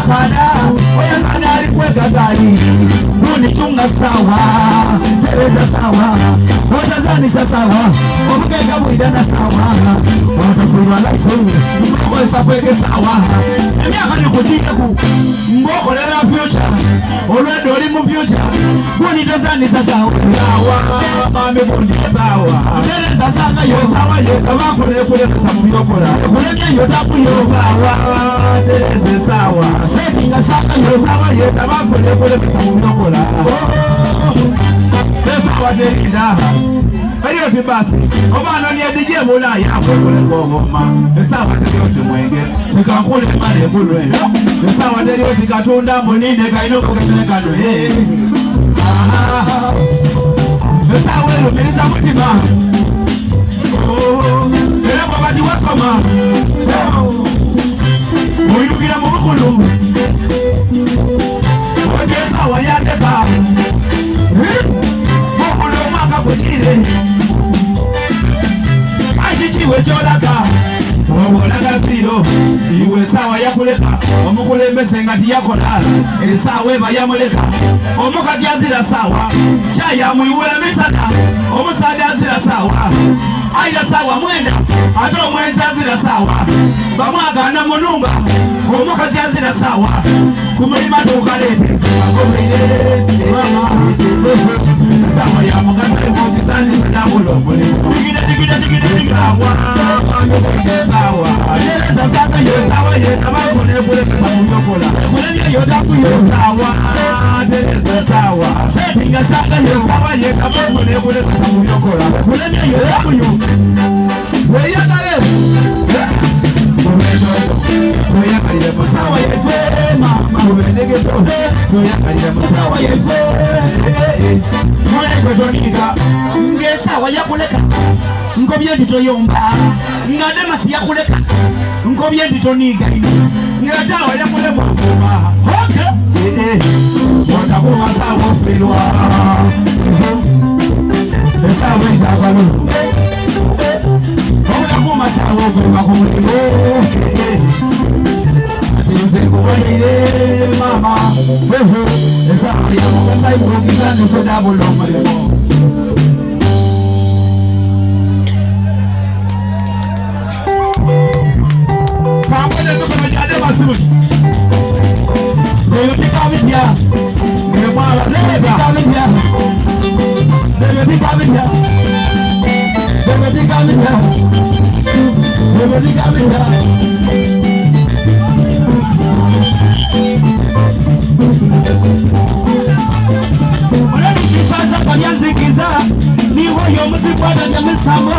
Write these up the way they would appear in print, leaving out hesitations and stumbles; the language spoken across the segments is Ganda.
kada oya kada alikweka gari unichunga sawa tereza sawa watazani sawa omukeka mwidana sawa watakulwa life mboko esapweke sawa emyaka nikujiku mboko lela future olwedo oli mu future unitazani sawa mame bundi sawa tereza sanga yo sawa yo kabakule kule samu byokola kule yo tapu yo sawa tereza sawa setinga sanga yo sawa yo kabakule kule samu byokola sawa tereza Ayoti basi, obana ni adije mula ya kule ngoma. Esawa ndio mwenge, tikakule male kulwe. Esawa ndio tikatunda muninde kainoko keseneka no. Esawa lo melisa mutima. Oh, era baba di wasoma. Oyukira mukulu. Oje sawa ya deka. Mukulu maka kujile. Ajichiwe cholaka obolaga siro iwe sawa yakuleka omukulembese ngati yakola esawa bayamuleka omukazi azira sawa chaya muiwela misana omusada azira sawa aida sawa mwenda ate omwenzi azira sawa bamwagana mununga omukazi azira sawa kumulima tukalete mama sawa ya mugasa emotizani sadabulomole digida sawa sawa sasa yo sawa ye abakone kule kasamunyokola kule yo daku yo sawa teresa sawa setinga saka yo sawa ye abakone kule kasamunyokola kule yo daku yo we ya dale Oya kalile masawa ya ife mama ubendege to Oya kalile masawa ya ife Mwana kwedonika Nge sawa ya kuleka Nkobye ndito yomba Ngade masi ya kuleka Nkobye ndito niga Nge sawa ya kule mwakuma Okay Mwakuma sawa filwa Sawa itakwalu Mwakuma sawa filwa kumulimo Mama, esa ya mugasa ibukisa niso dabulo marimo. Kampanye tuko jade masu. Leo tikamija. Leo bala tikamija. Leo tikamija. Leo tikamija. Leo tikamija. Sasa kanyazikiza niho yo muzikwana nyamusamba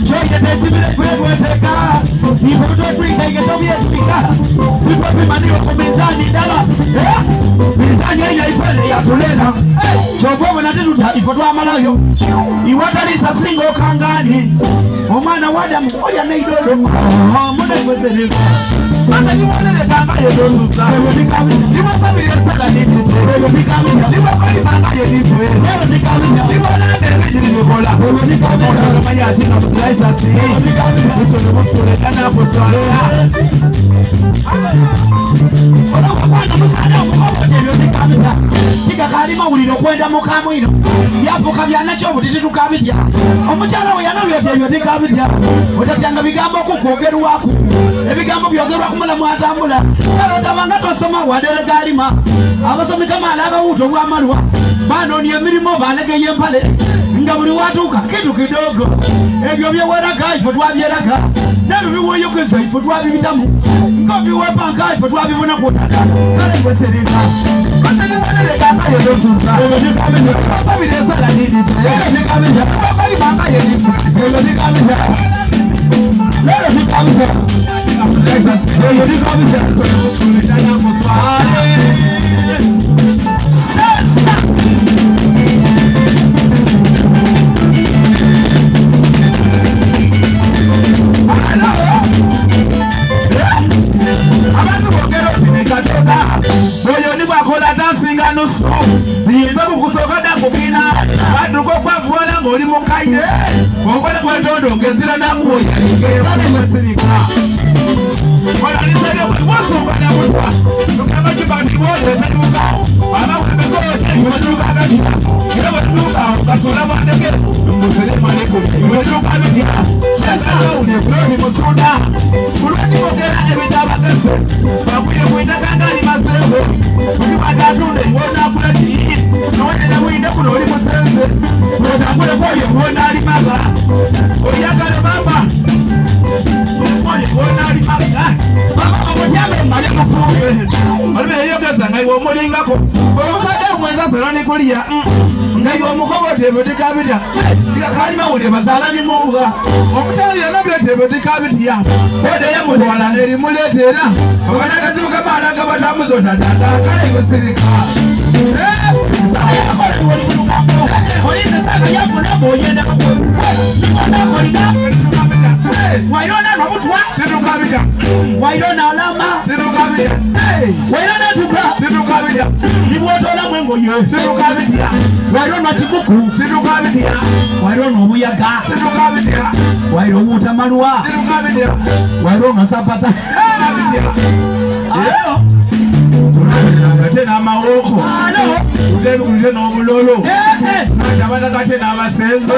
choye techibile kweteka niho twitege tobyetika twipo bimaniwa kumizani dala mizani ya ifele ya tulela chogobo natiruta ifotwa amalayo iwatalisa singo kangani omwana wadamu oya neidolo mune kwesereka Mata nimwanele kanga yedosusa Nimasabire saka nidite Nimakoli manga yeditwe Nimanandele kajirikola Nikamaya sina mutlaisa si Nisone musule kana kuswala Olokakwana musana umukote vyo nikamita Tika kalima ulino kwenda mukamu ino Yafuka vyanacho mutiti tukamita Omuchala uyana vyo nikamita Otatianga bigambo kukogeru waku Ebigambo byogerwa kumula mwatambula Alotabanga tosoma wadele galima Abasomi kama alaba uto wa malwa Bano ni emirimo banege yempale Nga buli watuka kitu kidogo Ebyo byeweraga ifo twabyeraga Nelu biwoyokeza ifo twabibitamu Nga biwepanka ifo twabibona kutaka Kale kwesereka Kale kwesereka kaya dosusa Ebe nikamenya Babile sala nidite Ebe nikamenya Babali manga yedifrasi Ebe nikamenya Lero nikamenya Ebe nikamenya Sasa Abantu bogero tinikatoda Oyo ni bakola dansinga nusu Niyiza kukusokoda kubina Baduko kwa vuola ngoli mukaide Mongole kwa ndondo ngezira na kuoya Ngezira na mesirika Wala nisege kwa sumba na mutwa Nukama tuna kulwati mogera ebitabagese bakuye mwitaka ngali masenze kuli batatunde ngona kulati nowetera mwinde kuno oli musenze otambule koyo ngona ali maga oyagale mama omoye ngona ali maga mama omutyambe mali mufume mali yogeza ngai omulingako omusade mwenza salani kulia ngai omukobote betikabita kalima wuli bazalani munga omutali yana byete betikabitiya ode yamutwala neri muletera abanagazi mukamala gabatamuzoda dada kale gusirika wairona nobutwa titukabita wairona alama titukabita wairona tuka titukabita nibwotola mwengoye titukabita wairona chibuku titukabita wairona obuyaga titukabita wairona utamalwa titukabita wairona sapata ayo tunatena amawoko utene n'obulolo natabata n'abasenze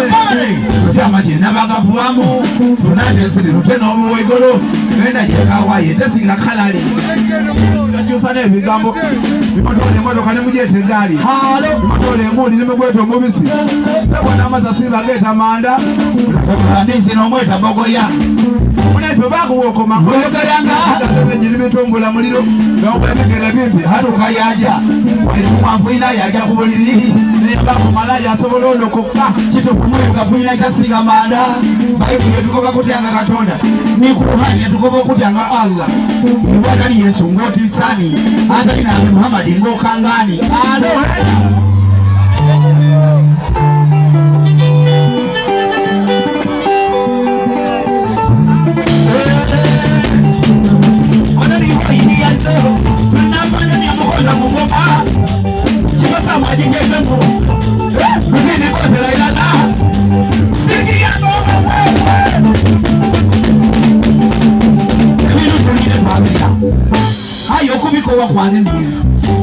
tutyamajena bagavuwamu tunatesiri tutene obuwegolo genda gyekawaye tesinga kalali takyusa n'ebigambo bimatola emotoka nemugyeta egaali bimatola emundi nemugweta omubisi sebona amasasi bageeta manda ndisi n'omweta bogoya munefe bakuwokoma oyogeranga gasebenyiri bitumbula muliro nobwebigere bimbi hatukayanja wairumwafuina yaja kubuliriri nebakumala yasobola olokoka kitufumweruka fuina itasinga manda baibuye tukoba kutyanga katonda nikuruhani tukoba okutyanga Allah ibwadali Yesu ngoti sani atali na Muhammad ngokangani alo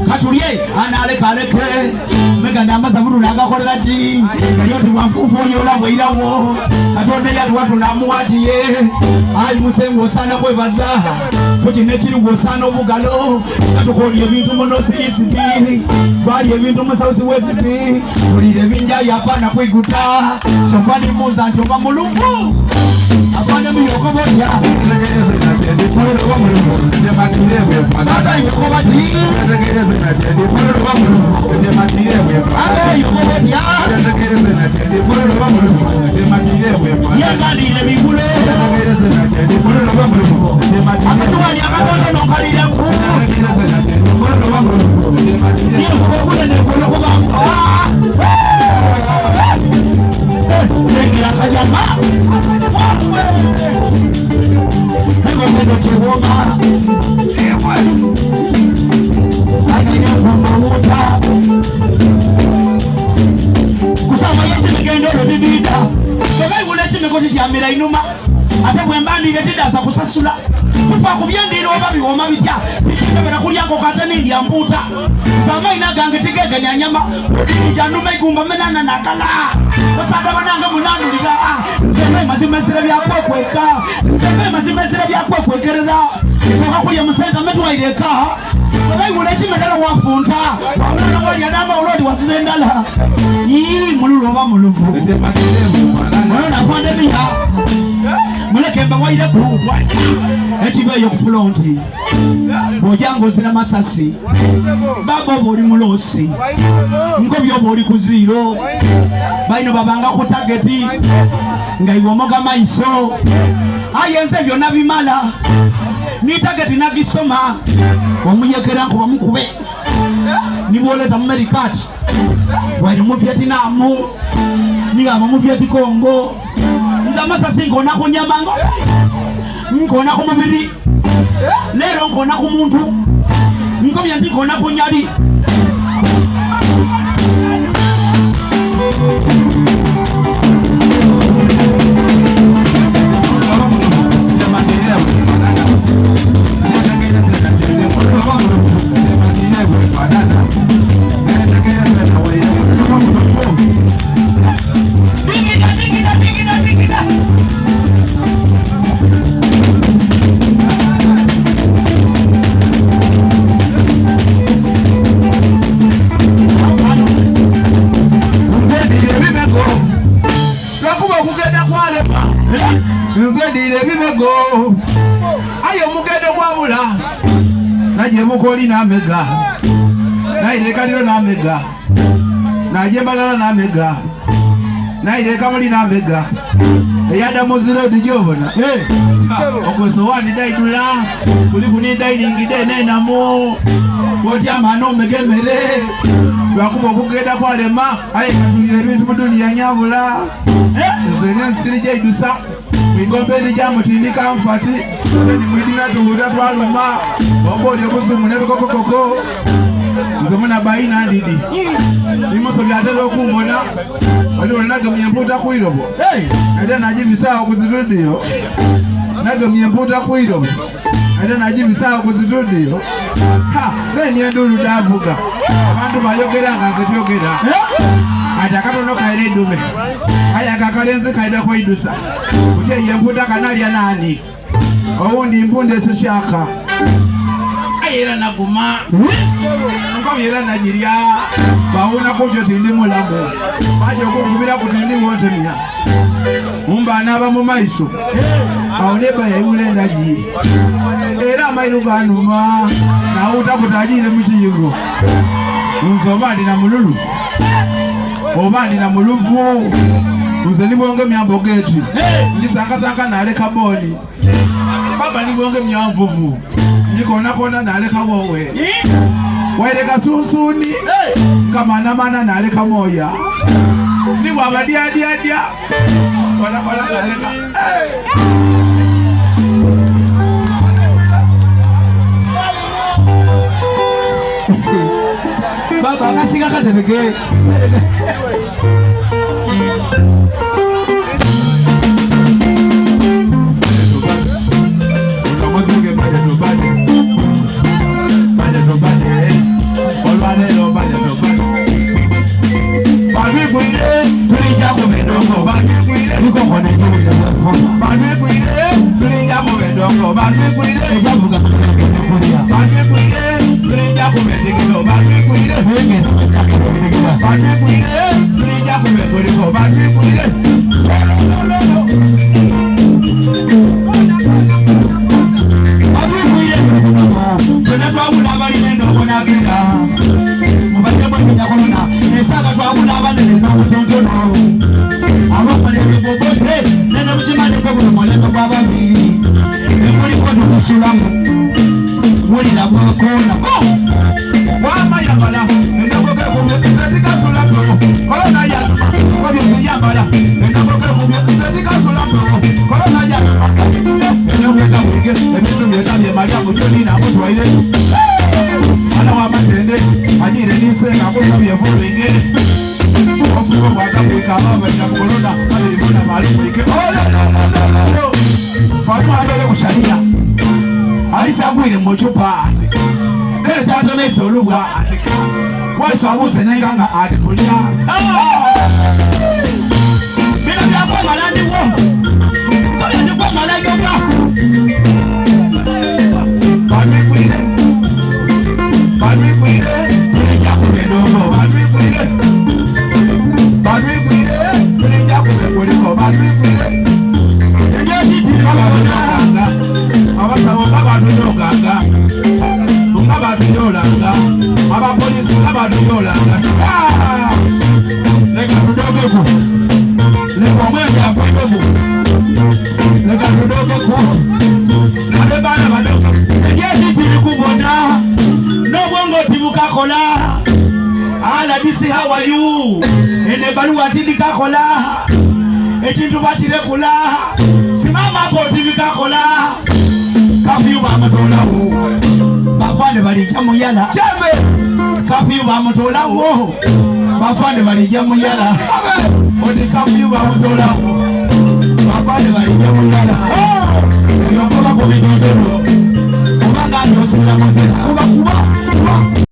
katulie analekaleke meganda amazabulu nagakolera ki yoti mwafufu onyola bweirawo katonda yatuwa tunamuwatiye ayi musengu osana kwebaza kukine kiri ngosana obugalo katukolye ebintu munosiyisipi twali ebintu musausi wesipi kulire ebinja yapana kwiguta kyopani muza nti oba mulufu apana miyokobotya yegalire bigule akasiwani akatonda nokalire lengira kajama egomendo kiwoma aginevomamuta kusama yekimigendo lwebibida ebaibula ekimiko kityamira inuma ate bwembandire tidasa kusasula kufa kubyendire oba biwoma bitya tikikebera kulyako kate nindya mputa zamaina gange tigegenya nyama januma igumba menana nakala basada bananga munandulira nzeme mazimesere byakwekweka nzeme mazimesere byakwekwekerera soka kulya musenta metwaireka baibula ekimedala wafunta wabona walya namba olodi wasizendala mululu oba muluvu mwana pandemia mulekemba waireku ekibeeyo ku fulonti bwojanga ozira masasi baba oba oli mulosi nkobi oba oli ku ziro baino babanga ku tageti nga iwe omoga maiso ayenze byonna bimala ni tageti nagisoma omuyekera nkuba mukube nibwoleta mu merikati waire mu Vietnamu nigamba mu Viet Congo nza amasasi nkona ku nyama nkona ku mubiri lero nkona ku muntu nkobya nti nkona ku nyali Mukoli n'amega naireka liro n'amega najembalala n'amega naireka muli n'amega eyada muziro dijobona okweso wani daidula kuli kuni dailingide nenamu foti amano megemere lwakuba okugenda kwalema aye katulira ebintu mu duniya nyabula nze nsiri jaidusa ingombe ja mutindika mfati mwidina tuhuta twaluma omboli okusumu nebikokokoko nze muna bayina ndidi bimuso byatera okumbona wali olinagemye empuuta kwirobo ate nagibisawo ku zitudiyo nagemye empuuta kwirobo ate nagibisawo ku zitudiyo beni endulu davuga abantu bayogera nga nze tyogera ati akatono kaira edume aya kakalenzi kaida kwaidusa kuti empuuta kanalya nani owundi mpunde eseshaka ayera naguma nkawera nagirya bawuna kutyo tindi mulamu baje okukubira kuti ndi wotemya mumbana aba mu maiso awoneba yayula endagi era amairu ganuma nawuta kutajire mu kiyingo nze oba ndina mululu oba ndina muluvu nze nibonge myambogeti ndisangasanga naleka boni baba nibonge myamvuvu ndikonakona naleka wowe waireka sunsuni kamanamana naleka moya nibo abadiadiadia konakona naleka baba akasiga katebeke Alisagwire muchupa nesa atomesa olugwa kwaisa abuse nenganga atikulia bila byakwa malandi wo tole ndikwa malandi oba badwikwire tulija kubedongo badwikwire tulija kubekoliko badwikwire abasabo babaduyolanga ngabaduyolanga abapolisi ngabaduyolanga leka tudogeko leka omwenge afekeko leka tudogeko nate bana badogo sedyesi tiri kubona nobwongo tibukakola alabisi how are you ene baluwa tindikakola ekintu bakirekula simama hapo tibikakola kafiyu bamutolawo bafande balijja muyala chembe kafiyu bamutolawo bafande balijja muyala odi kafiyu bamutolawo bafande balijja muyala yokola kubidondero kubanga ndosira mutera